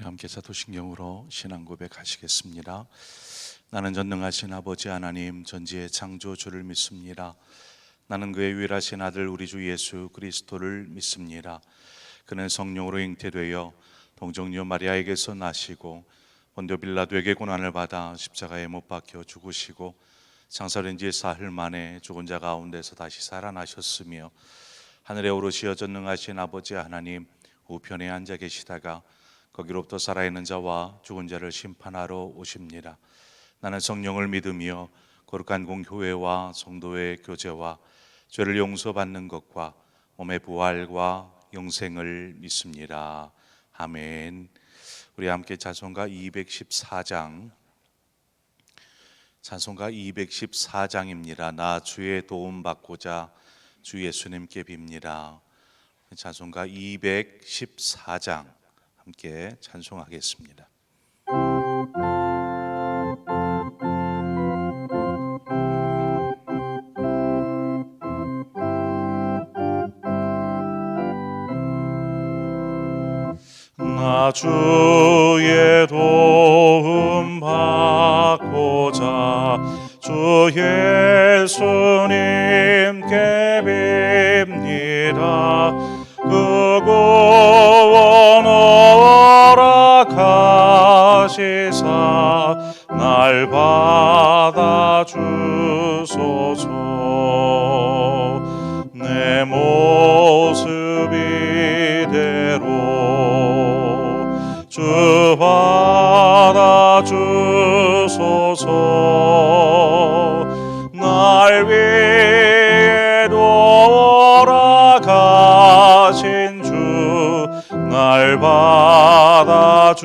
함께 사도신경으로 신앙 고백하시겠습니다. 나는 전능하신 아버지 하나님 전지의 창조주를 믿습니다. 나는 그의 유일하신 아들 우리 주 예수 그리스도를 믿습니다. 그는 성령으로 잉태되어 동정녀 마리아에게서 나시고 본디오 빌라도에게 고난을 받아 십자가에 못 박혀 죽으시고 장사된 지 사흘 만에 죽은 자 가운데서 다시 살아나셨으며 하늘에 오르시어 전능하신 아버지 하나님 우편에 앉아 계시다가 거기로부터 살아있는 자와 죽은 자를 심판하러 오십니다. 나는 성령을 믿으며 거룩한 공교회와 성도의 교제와 죄를 용서받는 것과 몸의 부활과 영생을 믿습니다. 아멘. 우리 함께 찬송가 214장 나 주의 도움 받고자 주 예수님께 빕니다. 찬송가 214장 함께 찬송하겠습니다. 나 주의 도움 받고자 주 예수님께 빕니다. 그 구원 허락하시사 날 받아주소서. 내 모습 이대로 주 받아주소서. 날 위해 돌아가신 주 날 받아주소서.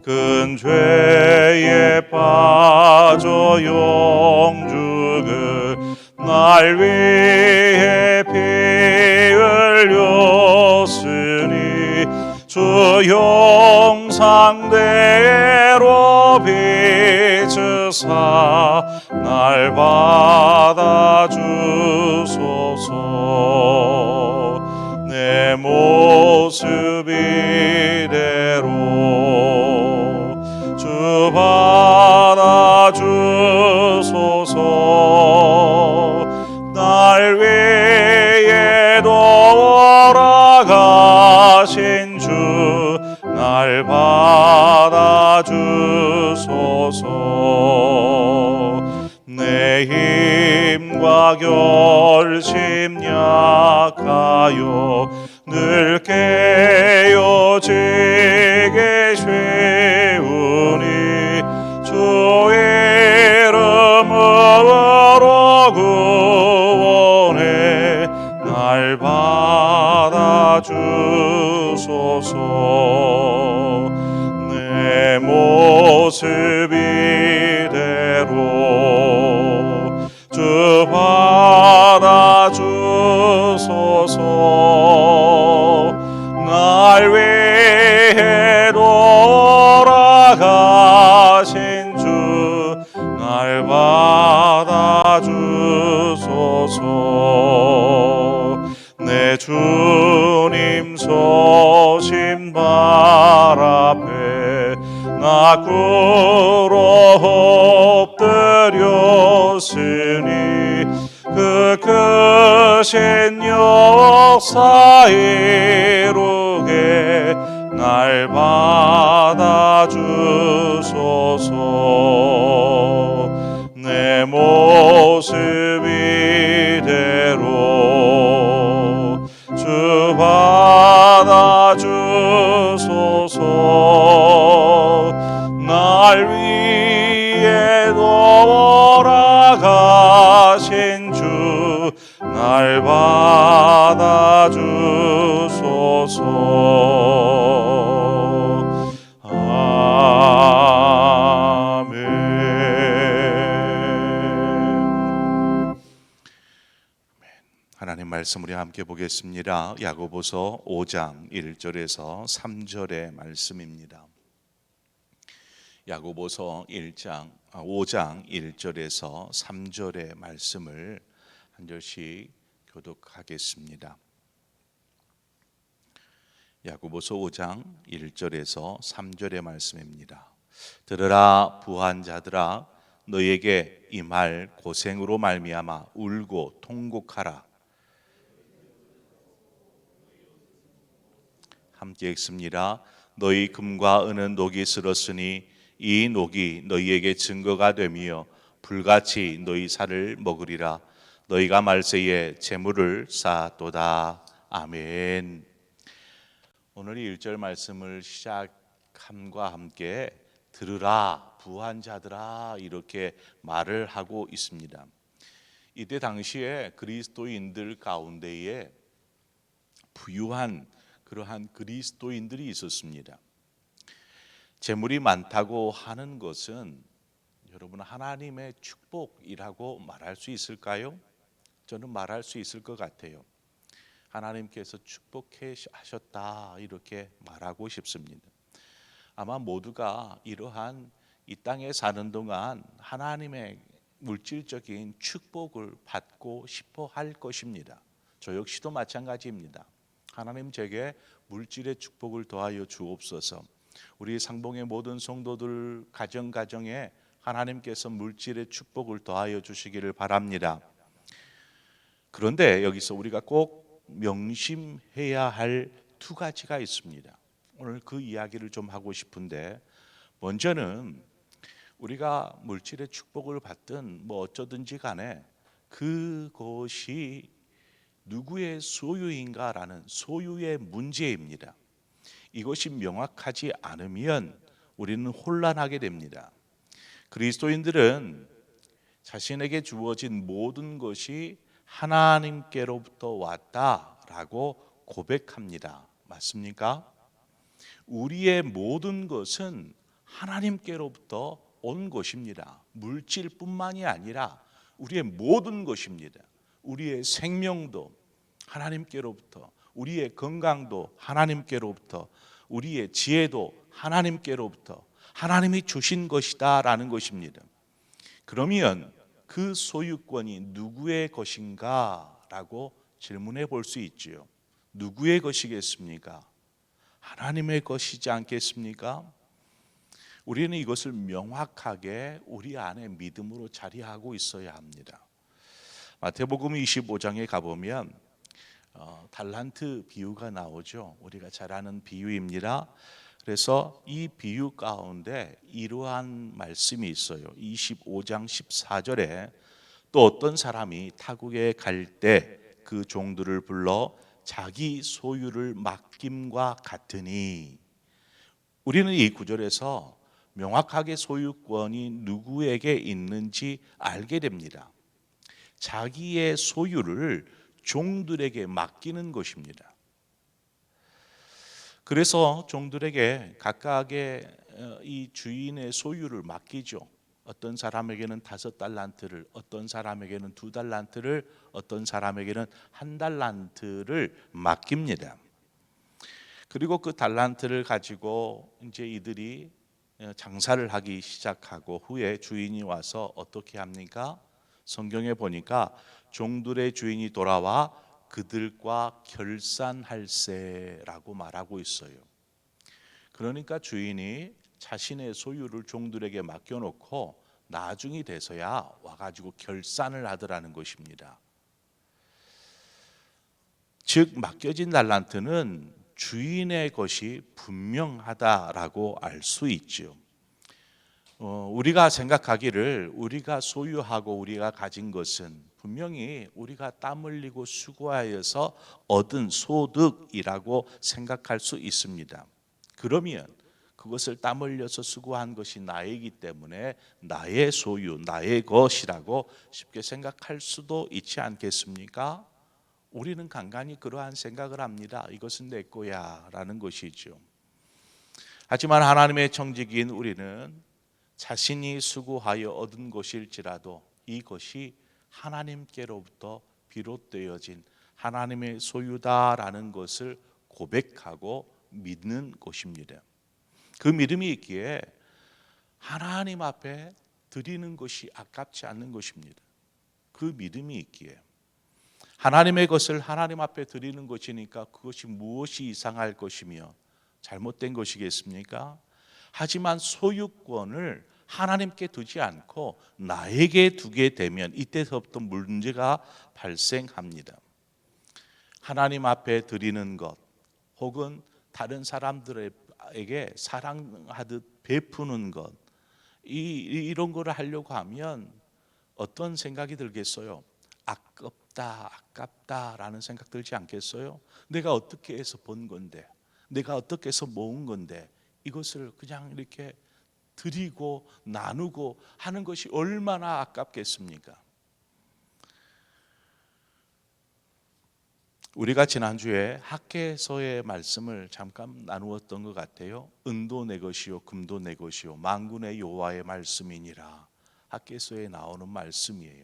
큰 죄에 빠져 영죽을 날 위해 피 흘렸으니 주 형상대로 비추사 날 받아주소서. 내 모습 이대로 주 받아주소서. 날 위해 돌아가신 주 날 받아주소서. 내 힘과 결심 약하여 늘 깨어지기 쉬우니 주 이름으로 구원해 날 받아주소서. 내 모습 이대로 주 받아주소서. 날 위해 돌아가신 주 날 받아주소서. 내 주님 서신 발 앞에 나 꿇어 엎드렸으니 그 크신 역사 이루게 날 받아주소서. 내 모습 이대로 주 받아주소서. 날 위해 돌아가신 주 날 받아주소서. 아멘. 하나님 말씀 우리 함께 보겠습니다. 야고보서 5장 1절에서 3절의 말씀입니다. 야고보서 5장 1절에서 3절의 말씀을 한 절씩 교독하겠습니다. 야고보서 5장 1절에서 3절의 말씀입니다. 들으라 부한 자들아, 너희에게 이 말 고생으로 말미암아 울고 통곡하라. 함께 읽습니다. 너희 금과 은은 녹이 슬었으니 이 녹이 너희에게 증거가 되며 불같이 너희 살을 먹으리라. 너희가 말세에 재물을 쌓도다. 아멘. 오늘 이 1절 말씀을 시작함과 함께 들으라 부한 자들아 이렇게 말을 하고 있습니다. 이때 당시에 그리스도인들 가운데에 부유한 그러한 그리스도인들이 있었습니다. 재물이 많다고 하는 것은 여러분 하나님의 축복이라고 말할 수 있을까요? 저는 말할 수 있을 것 같아요. 하나님께서 축복해 하셨다 이렇게 말하고 싶습니다. 아마 모두가 이러한 이 땅에 사는 동안 하나님의 물질적인 축복을 받고 싶어 할 것입니다. 저 역시도 마찬가지입니다. 하나님 제게 물질의 축복을 더하여 주옵소서. 우리 상봉의 모든 성도들 가정에 하나님께서 물질의 축복을 더하여 주시기를 바랍니다. 그런데 여기서 우리가 꼭 명심해야 할 두 가지가 있습니다. 오늘 그 이야기를 좀 하고 싶은데, 먼저는 우리가 물질의 축복을 받든 뭐 어쩌든지 간에 그것이 누구의 소유인가라는 소유의 문제입니다. 이것이 명확하지 않으면 우리는 혼란하게 됩니다. 그리스도인들은 자신에게 주어진 모든 것이 하나님께로부터 왔다라고 고백합니다. 맞습니까? 우리의 모든 것은 하나님께로부터 온 것입니다. 물질뿐만이 아니라 우리의 모든 것입니다. 우리의 생명도 하나님께로부터, 우리의 건강도 하나님께로부터, 우리의 지혜도 하나님께로부터 하나님이 주신 것이다라는 것입니다. 그러면 그 소유권이 누구의 것인가 라고 질문해 볼 수 있지요. 누구의 것이겠습니까? 하나님의 것이지 않겠습니까? 우리는 이것을 명확하게 우리 안에 믿음으로 자리하고 있어야 합니다. 마태복음 25장에 가보면 달란트 비유가 나오죠. 우리가 잘 아는 비유입니다. 그래서 이 비유 가운데 이러한 말씀이 있어요. 25장 14절에 또 어떤 사람이 타국에 갈 때 그 종들을 불러 자기 소유를 맡김과 같으니, 우리는 이 구절에서 명확하게 소유권이 누구에게 있는지 알게 됩니다. 자기의 소유를 종들에게 맡기는 것입니다. 그래서 종들에게 각각의 이 주인의 소유를 맡기죠. 어떤 사람에게는 5달란트를, 어떤 사람에게는 2달란트를, 어떤 사람에게는 1달란트를 맡깁니다. 그리고 그 달란트를 가지고 이제 이들이 장사를 하기 시작하고 후에 주인이 와서 어떻게 합니까? 성경에 보니까 종들의 주인이 돌아와 그들과 결산할세라고 말하고 있어요. 그러니까 주인이 자신의 소유를 종들에게 맡겨놓고 나중이 돼서야 와가지고 결산을 하더라는 것입니다. 즉 맡겨진 달란트는 주인의 것이 분명하다라고 알 수 있죠. 우리가 생각하기를 우리가 소유하고 우리가 가진 것은 분명히 우리가 땀 흘리고 수고하여서 얻은 소득이라고 생각할 수 있습니다. 그러면 그것을 땀 흘려서 수고한 것이 나이기 때문에 나의 소유, 나의 것이라고 쉽게 생각할 수도 있지 않겠습니까? 우리는 간간히 그러한 생각을 합니다. 이것은 내 거야 라는 것이죠. 하지만 하나님의 청지기인 우리는 자신이 수고하여 얻은 것일지라도 이것이 하나님께로부터 비롯되어진 하나님의 소유다라는 것을 고백하고 믿는 것입니다. 그 믿음이 있기에 하나님 앞에 드리는 것이 아깝지 않는 것입니다. 그 믿음이 있기에 하나님의 것을 하나님 앞에 드리는 것이니까 그것이 무엇이 이상할 것이며 잘못된 것이겠습니까? 하지만 소유권을 하나님께 두지 않고 나에게 두게 되면 이때서부터 문제가 발생합니다. 하나님 앞에 드리는 것 혹은 다른 사람들에게 사랑하듯 베푸는 것, 이런 거를 하려고 하면 어떤 생각이 들겠어요? 아깝다라는 생각 들지 않겠어요? 내가 어떻게 해서 번 건데, 내가 어떻게 해서 모은 건데, 이것을 그냥 이렇게 드리고 나누고 하는 것이 얼마나 아깝겠습니까? 우리가 지난주에 학개서의 말씀을 잠깐 나누었던 것 같아요. 은도 내 것이요 금도 내 것이요 만군의 여호와의 말씀이니라. 학개서에 나오는 말씀이에요.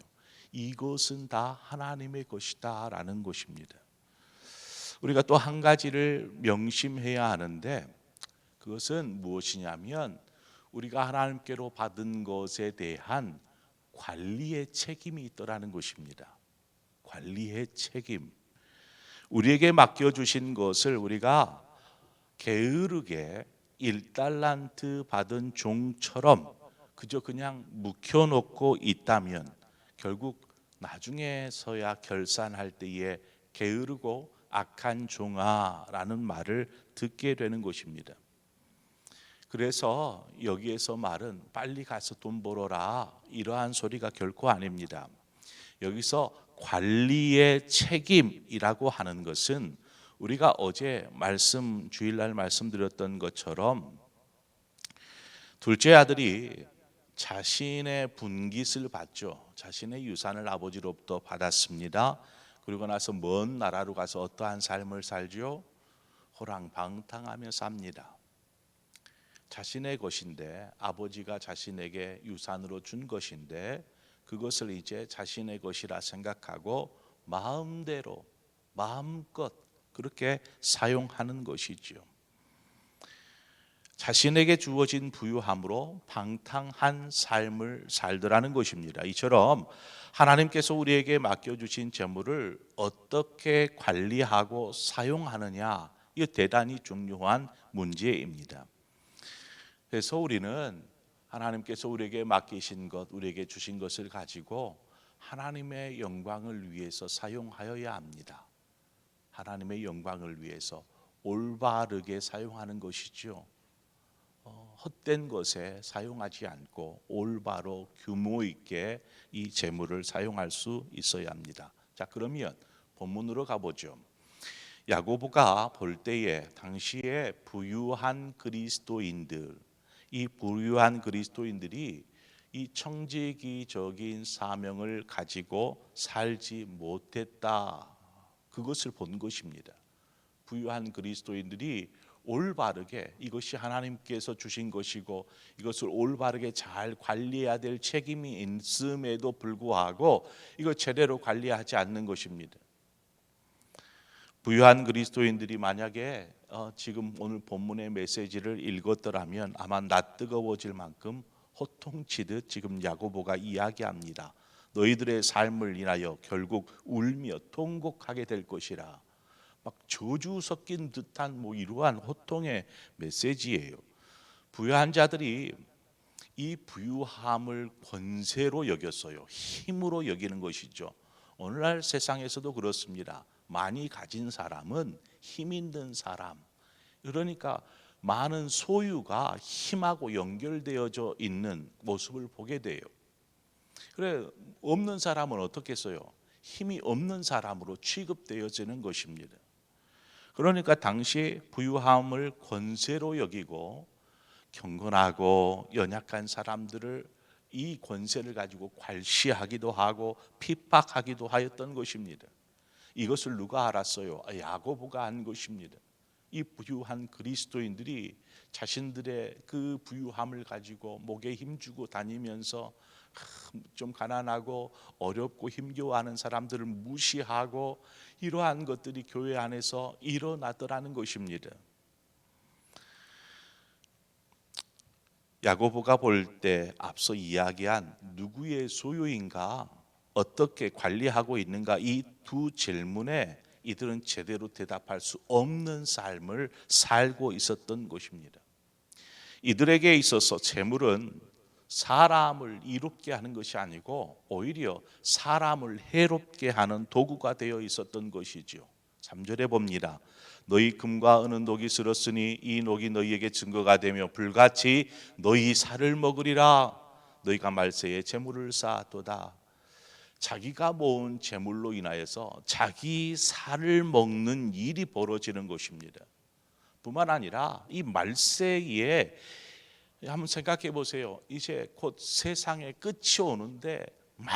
이것은 다 하나님의 것이다 라는 것입니다. 우리가 또 한 가지를 명심해야 하는데, 그것은 무엇이냐면 우리가 하나님께로 받은 것에 대한 관리의 책임이 있더라는 것입니다. 관리의 책임. 우리에게 맡겨주신 것을 우리가 게으르게 1달란트 받은 종처럼 그저 그냥 묵혀놓고 있다면 결국 나중에서야 결산할 때에 게으르고 악한 종아라는 말을 듣게 되는 것입니다. 그래서 여기에서 말은 빨리 가서 돈 벌어라 이러한 소리가 결코 아닙니다. 여기서 관리의 책임이라고 하는 것은 우리가 어제 주일날 말씀드렸던 것처럼 둘째 아들이 자신의 분깃을 받죠. 자신의 유산을 아버지로부터 받았습니다. 그리고 나서 먼 나라로 가서 어떠한 삶을 살죠? 호랑방탕하며 삽니다. 자신의 것인데, 아버지가 자신에게 유산으로 준 것인데 그것을 이제 자신의 것이라 생각하고 마음대로 마음껏 그렇게 사용하는 것이지요. 자신에게 주어진 부유함으로 방탕한 삶을 살더라는 것입니다. 이처럼 하나님께서 우리에게 맡겨주신 재물을 어떻게 관리하고 사용하느냐, 이거 대단히 중요한 문제입니다. 그래서 우리는 하나님께서 우리에게 맡기신 것, 우리에게 주신 것을 가지고 하나님의 영광을 위해서 사용하여야 합니다. 하나님의 영광을 위해서 올바르게 사용하는 것이죠. 헛된 것에 사용하지 않고 올바로 규모 있게 이 재물을 사용할 수 있어야 합니다. 자, 그러면 본문으로 가보죠. 야고보가 볼 때에 당시에 부유한 그리스도인들, 이 부유한 그리스도인들이 이 청지기적인 사명을 가지고 살지 못했다, 그것을 본 것입니다. 부유한 그리스도인들이 올바르게 이것이 하나님께서 주신 것이고 이것을 올바르게 잘 관리해야 될 책임이 있음에도 불구하고 이거 제대로 관리하지 않는 것입니다. 부유한 그리스도인들이 만약에 지금 오늘 본문의 메시지를 읽었더라면 아마 낯뜨거워질 만큼 호통치듯 지금 야고보가 이야기합니다. 너희들의 삶을 인하여 결국 울며 통곡하게 될 것이라. 막 저주 섞인 듯한 이러한 호통의 메시지예요. 부유한 자들이 이 부유함을 권세로 여겼어요. 힘으로 여기는 것이죠. 오늘날 세상에서도 그렇습니다. 많이 가진 사람은 힘 있는 사람, 그러니까 많은 소유가 힘하고 연결되어져 있는 모습을 보게 돼요. 그래, 없는 사람은 어떻겠어요? 힘이 없는 사람으로 취급되어지는 것입니다. 그러니까 당시 부유함을 권세로 여기고 경건하고 연약한 사람들을 이 권세를 가지고 괄시하기도 하고 핍박하기도 하였던 것입니다. 이것을 누가 알았어요? 야고보가 한 것입니다. 이 부유한 그리스도인들이 자신들의 그 부유함을 가지고 목에 힘주고 다니면서 좀 가난하고 어렵고 힘겨워하는 사람들을 무시하고 이러한 것들이 교회 안에서 일어나더라는 것입니다. 야고보가 볼 때 앞서 이야기한 누구의 소유인가, 어떻게 관리하고 있는가, 이 두 질문에 이들은 제대로 대답할 수 없는 삶을 살고 있었던 것입니다. 이들에게 있어서 재물은 사람을 이롭게 하는 것이 아니고 오히려 사람을 해롭게 하는 도구가 되어 있었던 것이죠. 3절에 봅니다. 너희 금과 은은 녹이 슬었으니 이 녹이 너희에게 증거가 되며 불같이 너희 살을 먹으리라. 너희가 말세에 재물을 쌓았도다. 자기가 모은 재물로 인하여서 자기 살을 먹는 일이 벌어지는 것입니다. 뿐만 아니라 이 말세에 한번 생각해 보세요. 이제 곧 세상의 끝이 오는데 막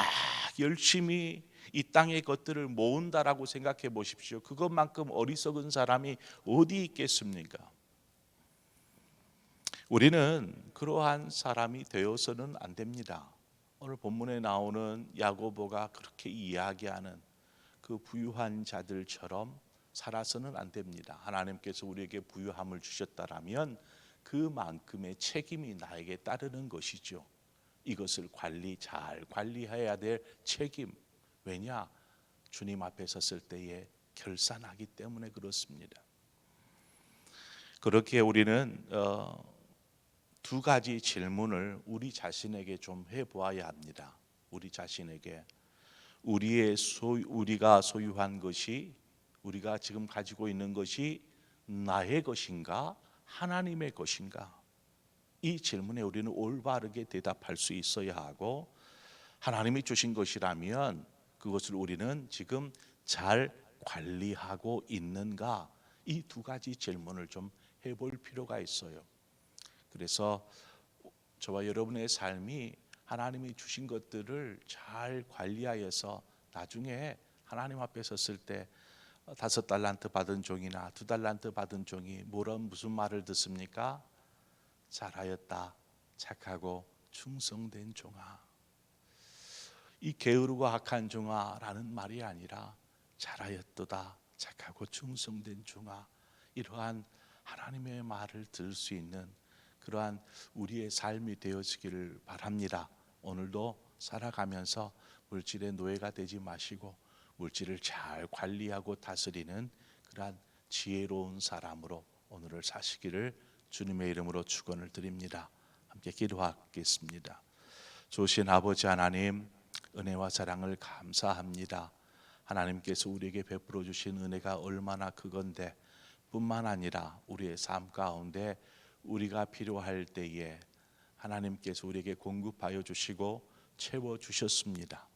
열심히 이 땅의 것들을 모은다라고 생각해 보십시오. 그것만큼 어리석은 사람이 어디 있겠습니까? 우리는 그러한 사람이 되어서는 안 됩니다. 오늘 본문에 나오는 야고보가 그렇게 이야기하는 그 부유한 자들처럼 살아서는 안 됩니다. 하나님께서 우리에게 부유함을 주셨다라면 그만큼의 책임이 나에게 따르는 것이죠. 이것을 잘 관리해야 될 책임. 왜냐? 주님 앞에 섰을 때에 결산하기 때문에 그렇습니다. 그렇게 우리는 두 가지 질문을 우리 자신에게 좀 해보아야 합니다. 우리 자신에게 우리가 소유한 것이, 우리가 지금 가지고 있는 것이 나의 것인가 하나님의 것인가? 이 질문에 우리는 올바르게 대답할 수 있어야 하고, 하나님이 주신 것이라면 그것을 우리는 지금 잘 관리하고 있는가? 이 두 가지 질문을 좀 해볼 필요가 있어요. 그래서 저와 여러분의 삶이 하나님이 주신 것들을 잘 관리하여서 나중에 하나님 앞에 섰을 때 5달란트 받은 종이나 2달란트 받은 종이 무슨 말을 듣습니까? 잘하였다, 착하고 충성된 종아. 이 게으르고 악한 종아라는 말이 아니라 잘하였도다, 착하고 충성된 종아. 이러한 하나님의 말을 들을 수 있는 그러한 우리의 삶이 되어지기를 바랍니다. 오늘도 살아가면서 물질의 노예가 되지 마시고 물질을 잘 관리하고 다스리는 그러한 지혜로운 사람으로 오늘을 사시기를 주님의 이름으로 축원을 드립니다. 함께 기도하겠습니다. 좋으신 아버지 하나님, 은혜와 사랑을 감사합니다. 하나님께서 우리에게 베풀어 주신 은혜가 얼마나 크건데, 뿐만 아니라 우리의 삶 가운데 우리가 필요할 때에 하나님께서 우리에게 공급하여 주시고 채워 주셨습니다.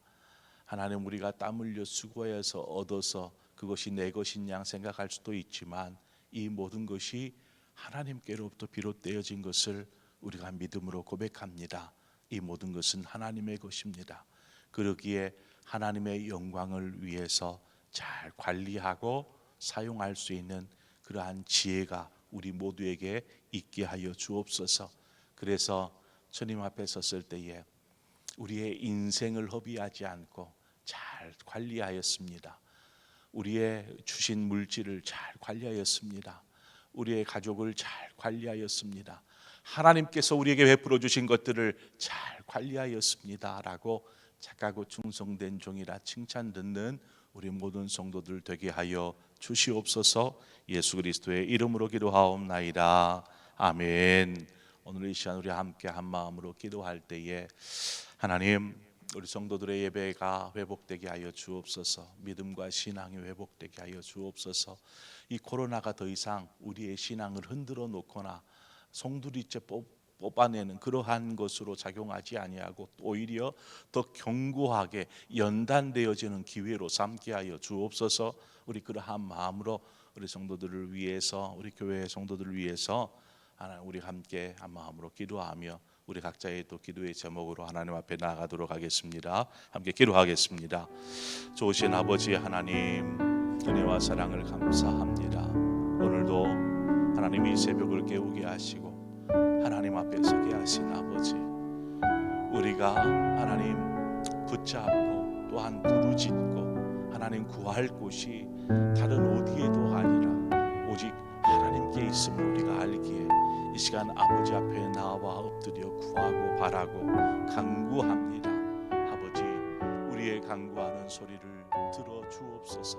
하나님, 우리가 땀 흘려 수고해서 얻어서 그것이 내 것인 양 생각할 수도 있지만 이 모든 것이 하나님께로부터 비롯되어진 것을 우리가 믿음으로 고백합니다. 이 모든 것은 하나님의 것입니다. 그러기에 하나님의 영광을 위해서 잘 관리하고 사용할 수 있는 그러한 지혜가 우리 모두에게 있게 하여 주옵소서. 그래서 주님 앞에 섰을 때에 우리의 인생을 허비하지 않고 잘 관리하였습니다. 우리의 주신 물질을 잘 관리하였습니다. 우리의 가족을 잘 관리하였습니다. 하나님께서 우리에게 베풀어 주신 것들을 잘 관리하였습니다 라고 착하고 충성된 종이라 칭찬 듣는 우리 모든 성도들 되게 하여 주시옵소서. 예수 그리스도의 이름으로 기도하옵나이다. 아멘. 오늘 이 시간 우리 함께 한 마음으로 기도할 때에 하나님, 우리 성도들의 예배가 회복되게 하여 주옵소서. 믿음과 신앙이 회복되게 하여 주옵소서. 이 코로나가 더 이상 우리의 신앙을 흔들어 놓거나 송두리째 뽑아내는 그러한 것으로 작용하지 아니하고 오히려 더 견고하게 연단되어지는 기회로 삼게 하여 주옵소서. 우리 그러한 마음으로 우리 성도들을 위해서, 우리 교회 성도들을 위해서 하나님, 우리 함께 한 마음으로 기도하며 우리 각자의 또 기도의 제목으로 하나님 앞에 나아가도록 하겠습니다. 함께 기도하겠습니다. 좋으신 아버지 하나님, 은혜와 사랑을 감사합니다. 오늘도 하나님이 이 새벽을 깨우게 하시고 하나님 앞에 서게 하신 아버지, 우리가 하나님 붙잡고 또한 부르짖고 하나님 구할 곳이 다른 어디에도 아니라 오직 하나님께 있음을 우리가 알기에 이 시간 아버지 앞에 나와 엎드려 구하고 바라고 간구합니다. 아버지, 우리의 간구 소리를 들어 주옵소서.